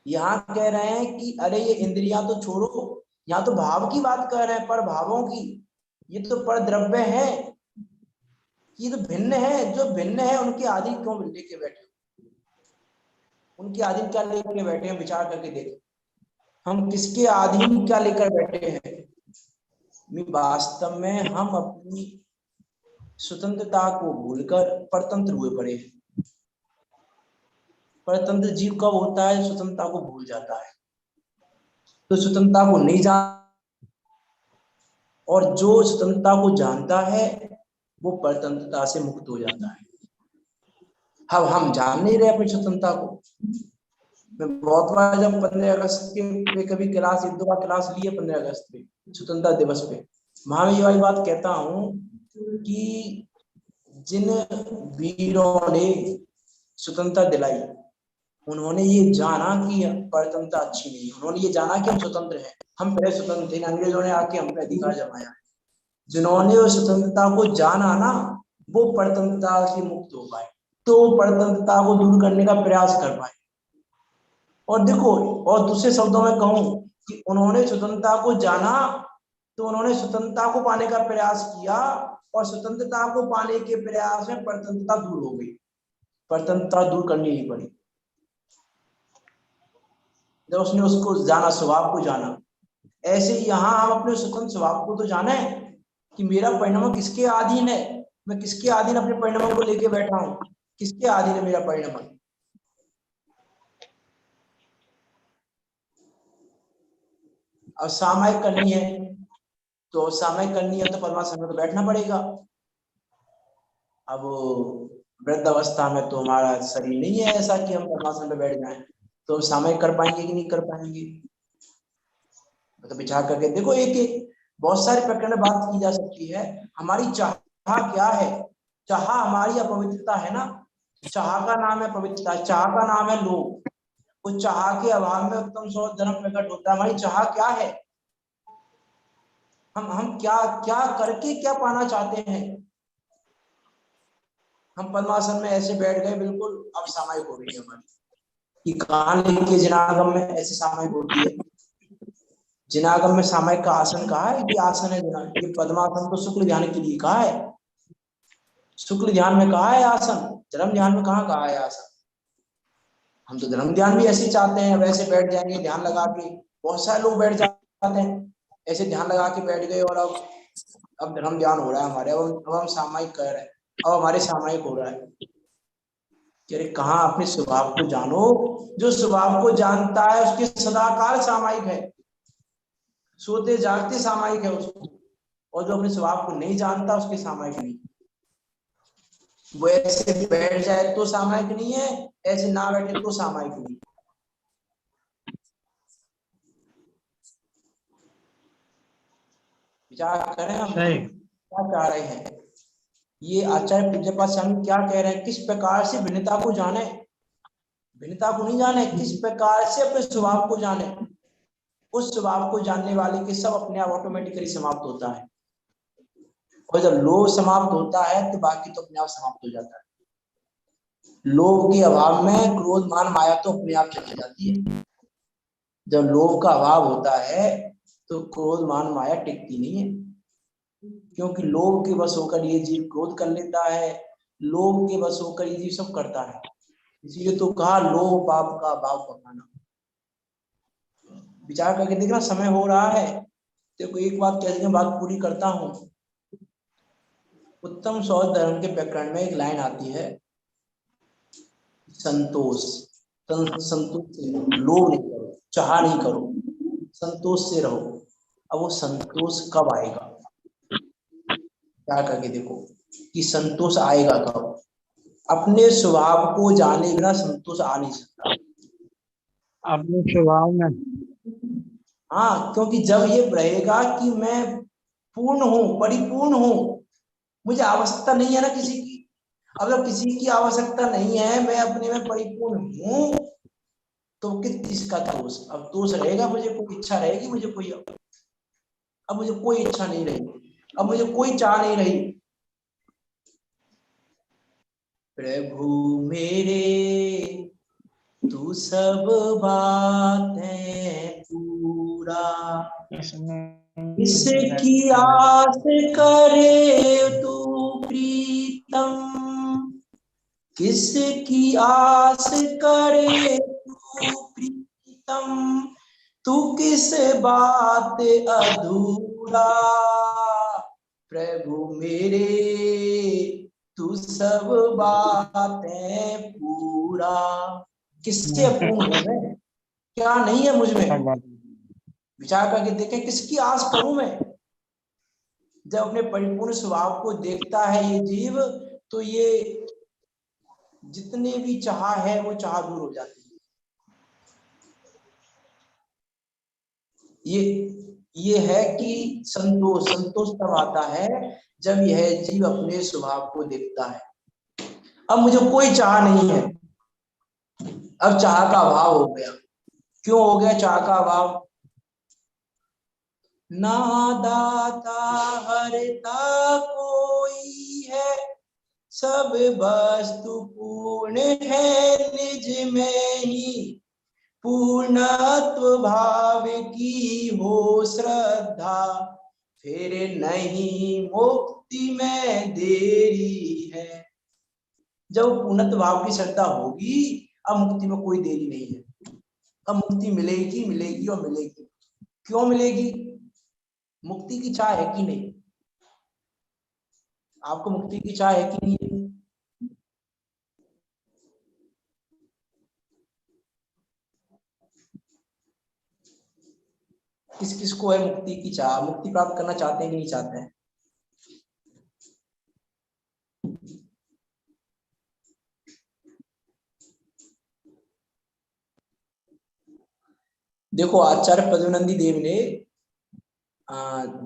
Speaker 1: यहाँ कह रहे हैं कि अरे ये इंद्रियां तो छोड़ो, यहाँ तो भाव की बात कर रहे हैं, पर भावों की, ये तो पर द्रव्य है, ये तो भिन्न है, जो भिन्न है उनके आदि क्यों लेके बैठे, उनके आधीन क्या लेकर बैठे हैं? विचार करके देखें, हम किसके अधीन क्या लेकर बैठे हैं? वास्तव में हम अपनी स्वतंत्रता को भूलकर परतंत्र हुए पड़े हैं। परतंत्र जीव कब होता है? स्वतंत्रता को भूल जाता है, तो स्वतंत्रता को नहीं जान, और जो स्वतंत्रता को जानता है वो परतंत्रता से मुक्त हो जाता है। अब हम जान नहीं रहे अपनी स्वतंत्रता को। मैं बहुत बार जब 15 अगस्त के कभी क्लास, 1-2 बार क्लास ली है 15 अगस्त पे, स्वतंत्रता दिवस पे, वहां मैं ये वाली बात कहता हूँ कि जिन वीरों ने स्वतंत्रता दिलाई, उन्होंने ये जाना कि परतंत्रता अच्छी नहीं है, उन्होंने ये जाना कि हम स्वतंत्र हैं, हम पहले स्वतंत्र थे, अंग्रेजों ने आके हम पे अधिकार जमाया है। जिन्होंने उस स्वतंत्रता को जाना ना, वो परतंत्रता से मुक्त हो पाए, तो परतंत्रता को दूर करने का प्रयास कर पाए। और देखो, और दूसरे शब्दों में कहूं कि उन्होंने स्वतंत्रता को जाना, तो उन्होंने स्वतंत्रता को पाने का प्रयास किया, और स्वतंत्रता को पाने के प्रयास में परतंत्रता दूर हो गई, परतंत्रता दूर करनी ही पड़ी जब उसने उसको जाना, स्वभाव को जाना। ऐसे ही यहाँ हम अपने स्वतंत्र स्वभाव को तो जाने कि मेरा परिणाम किसके अधीन है, मैं किसके अधीन अपने परिणामों को लेके बैठा हूँ, किसके अधीन है मेरा परिणाम। अब सामायिक करनी है तो सामयिक करनी है तो पद्मासन में तो बैठना पड़ेगा। अब वृद्ध अवस्था में तो हमारा शरीर नहीं है ऐसा कि हम पद्मासन में बैठ जाएं, तो हम सामयिक कर पाएंगे कि नहीं कर पाएंगे। तो विचार करके देखो, एक एक बहुत सारे प्रकरण में बात की जा सकती है। हमारी चाह क्या है? चाह हमारी अपवित्रता है ना। चाह का नाम है पवित्रता, चाह का नाम है लोभ। उस चाह के अभाव में उत्तम सौंदर्य धर्म प्रकट होता है। हमारी चाह क्या है? हम क्या क्या करके क्या पाना चाहते हैं? हम पद्मासन में ऐसे बैठ गए, बिल्कुल अब सामयिक हो रही है हमारी। ये कहाँ लिखी है? जिनागम में ऐसे सामयिक होती है। जिनागम में सामयिक का आसन कहा है कि आसन है ये पद्मासन तो शुक्ल ध्यान के लिए कहा है। शुक्ल ध्यान में कहा है आसन, धर्म ध्यान में कहाँ कहा है आसन? हम तो धर्म ध्यान भी ऐसे चाहते हैं, वैसे बैठ जाएंगे ध्यान लगा के। बहुत सारे लोग बैठ जाते हैं ऐसे ध्यान लगा के बैठ गए, और अब धर्म ध्यान हो रहा है हमारे, अब हम सामयिक कर रहे हैं, अब हमारे सामयिक हो रहा है। अरे कहाँ? अपने स्वभाव को जानो। जो स्वभाव को जानता है उसके सदाकाल सामयिक है, सोते जागते सामयिक है उसको। और जो अपने स्वभाव को नहीं जानता उसके सामयिक नहीं। वो ऐसे बैठ जाए तो सामयिक नहीं है, ऐसे ना बैठे तो सामयिक नहीं। विचार करें हम क्या चाह रहे हैं। ये आचार्य पूज्यपाद स्वामी क्या कह रहे हैं? किस प्रकार से भिन्नता को जाने, भिन्नता को नहीं जाने, किस प्रकार से अपने स्वभाव को जाने। उस स्वभाव को जानने वाले के सब अपने आप ऑटोमेटिकली समाप्त होता है। और जब लोभ समाप्त होता है तो बाकी तो अपने आप समाप्त हो जाता है। लोभ के अभाव में क्रोध मान माया तो अपने आप चली जाती है। जब लोभ का अभाव होता है तो क्रोध मान माया टिकती नहीं है, क्योंकि लोभ के वश होकर ये जीव क्रोध कर लेता है, लोभ के वश होकर ये जीव सब करता है। इसीलिए तो कहा लोभ पाप का भाव पकाना। विचार करके देखना, समय हो रहा है। देखो एक बात कह दी, बात पूरी करता हूं। उत्तम सौंदर्य धर्म के प्रकरण में एक लाइन आती है, संतोष। संतोष से रहो, लोभ नहीं करो, चाह नहीं करो, संतोष से रहो। अब वो संतोष कब आएगा? क्या करके देखो कि संतोष आएगा कब? अपने स्वभाव को जाने बिना संतोष आ नहीं सकता।
Speaker 2: अपने स्वभाव में,
Speaker 1: हाँ, क्योंकि जब ये रहेगा कि मैं पूर्ण हूँ, परिपूर्ण हूँ, मुझे आवश्यकता नहीं है ना किसी की। अब जब किसी की आवश्यकता नहीं है, मैं अपने में परिपूर्ण हूँ, तो किस चीज का दोष? अब दोष रहेगा, मुझे कोई इच्छा रहेगी, मुझे कोई, अब मुझे कोई इच्छा नहीं रही, अब मुझे कोई चाह नहीं रही। प्रभु मेरे तू सब बातें पूरा, किसकी आस करे तू प्रीतम, किसकी आस करे तू प्रीतम, तू किस बात अधूरा। प्रभु मेरे तू सब बातें पूरा। किससे पूर्ण हूं मैं? क्या नहीं है मुझ में? विचार करके देखें, किसकी आस करूं मैं? जब अपने परिपूर्ण स्वभाव को देखता है ये जीव, तो ये जितने भी चाह है वो चाह दूर हो जाती है। ये है कि संतोष। संतोष तब आता है जब यह जीव अपने स्वभाव को देखता है। अब मुझे कोई चाह नहीं है, अब चाह का अभाव हो गया। क्यों हो गया चाह का अभाव? ना दाता हरता कोई है, सब वस्तु पूर्ण है निज में ही, पूर्णत्व भाव की हो श्रद्धा, फिर नहीं मुक्ति में देरी है। जब पूर्णत्व भाव की श्रद्धा होगी, अब मुक्ति में कोई देरी नहीं है। अब मुक्ति मिलेगी, मिलेगी और मिलेगी। क्यों मिलेगी? मुक्ति की चाह है कि नहीं? आपको मुक्ति की चाह है कि नहीं? किस किस को है मुक्ति की चाह, मुक्ति प्राप्त करना चाहते हैं कि नहीं चाहते हैं? देखो आचार्य पद्मनंदी देव ने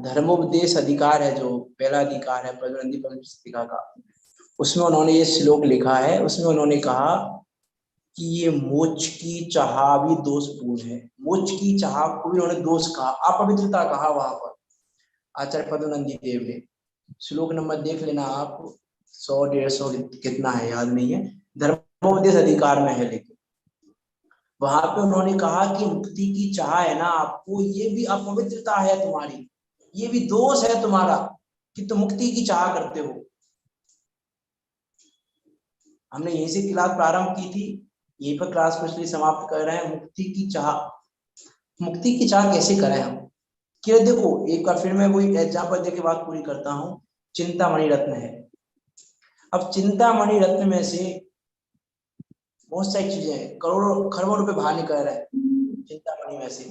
Speaker 1: धर्मोपदेश अधिकार है, जो पहला अधिकार है पद्मनंदी पद्मपुस्तिका का, उसमें उन्होंने ये श्लोक लिखा है। उसमें उन्होंने कहा कि ये मोक्ष की चाह भी दोषपूर्ण है। मोक्ष की चाह को भी उन्होंने दोष कहा, अपवित्रता कहा वहां पर आचार्य पद्मनंदी देव ने। श्लोक नंबर देख लेना आप, 100-150 कितना है याद नहीं है, धर्मोपदेश अधिकार में है, लेकिन वहां पे उन्होंने कहा कि मुक्ति की चाह है ना आपको, ये भी अपवित्रता है तुम्हारी, ये भी दोष है तुम्हारा कि तुम मुक्ति की चाह करते हो। हमने यहीं से क्लास प्रारंभ की थी, यहीं पर क्लास को इसलिए समाप्त कर रहे हैं। मुक्ति की चाह कैसे करें हम? कि देखो एक बार फिर मैं वही एग्जाम्पल देके बात पूरी करता हूँ। चिंतामणि रत्न है। अब चिंतामणि रत्न में से बहुत सारी चीजें हैं, करोड़ों खरबों रुपए बाहर निकल रहे हैं चिंतामणि में से,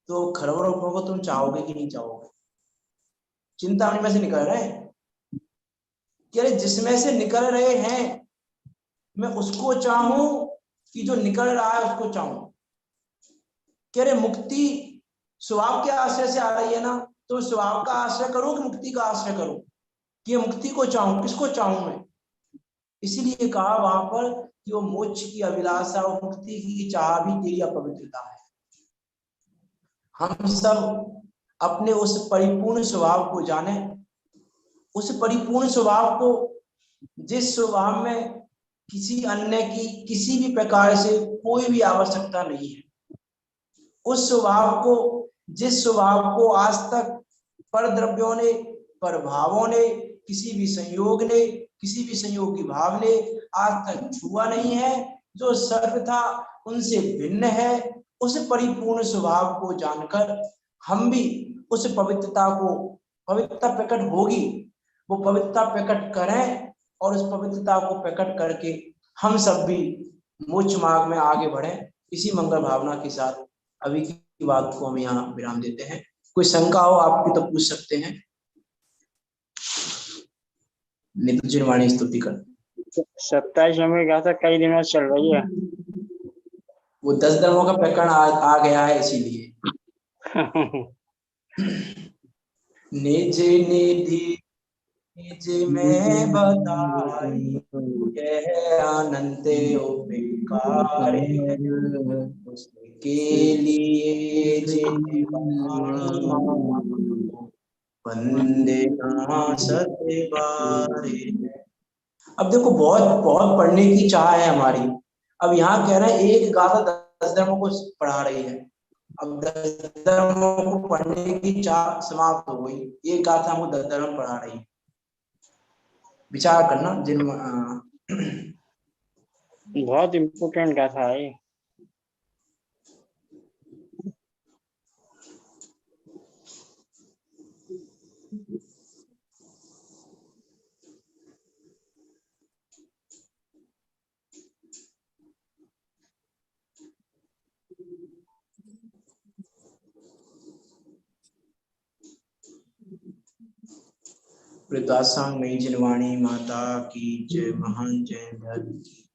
Speaker 1: तो खरबों रुपयों को तुम चाहोगे कि नहीं चाहोगे? चिंतामणि में से निकल रहे हैं, क्या जिसमें से निकल रहे हैं मैं उसको चाहूं कि जो निकल रहा है उसको चाहूं? कह रहे मुक्ति स्वभाव के आश्रय से आ रही है ना, तो स्वभाव का आश्रय करो कि मुक्ति का आश्रय करो? कि मुक्ति को चाहूं, किसको चाहूं मैं? इसीलिए कहा वहां पर कि वो मोक्ष की अभिलाषा और मुक्ति की चाह भी तेरी अपवित्रता है। हम सब अपने उस परिपूर्ण स्वभाव को जाने, उस परिपूर्ण स्वभाव को, जिस स्वभाव में किसी अन्य की किसी भी प्रकार से कोई भी आवश्यकता नहीं है, उस स्वभाव को, जिस स्वभाव को आज तक पर द्रव्यों ने, पर भावों ने, किसी भी संयोग ने, किसी भी संयोगी भाव ने आज तक छुआ नहीं है, जो सर्वथा उनसे भिन्न है, उस परिपूर्ण स्वभाव को जानकर हम भी उस पवित्रता को, पवित्रता प्रकट होगी, वो पवित्रता प्रकट करें और उस पवित्रता को प्रकट करके हम सब भी मोक्ष मार्ग में आगे बढ़ें। इसी मंगल भावना के साथ अभी की बात को हम यहाँ विराम देते हैं। कोई शंका हो आपकी तो पूछ सकते हैं। नित्य वाणी स्तुति कर
Speaker 2: 27 नंबर गाथा कई दिनों से चल रही है।
Speaker 1: वो 10 धर्मों का प्रकरण आ गया है, इसीलिए निज निधि निज में बताई यह अनंत उपकार उसके लिए जिन वाणी वंदे सत्य बारे। अब देखो बहुत बहुत पढ़ने की चाह है हमारी। अब यहाँ कह रहे हैं एक गाथा 10 धर्मों को पढ़ा रही है। अब 10 धर्मों को पढ़ने की चाह समाप्त हो गई, एक गाथा हमको 10 धर्म पढ़ा रही है। विचार करना जिन
Speaker 2: बहुत इम्पोर्टेंट गाथा है।
Speaker 1: वृद्धाश्रम में जिनवाणी माता की जय, महान जय धर्म की।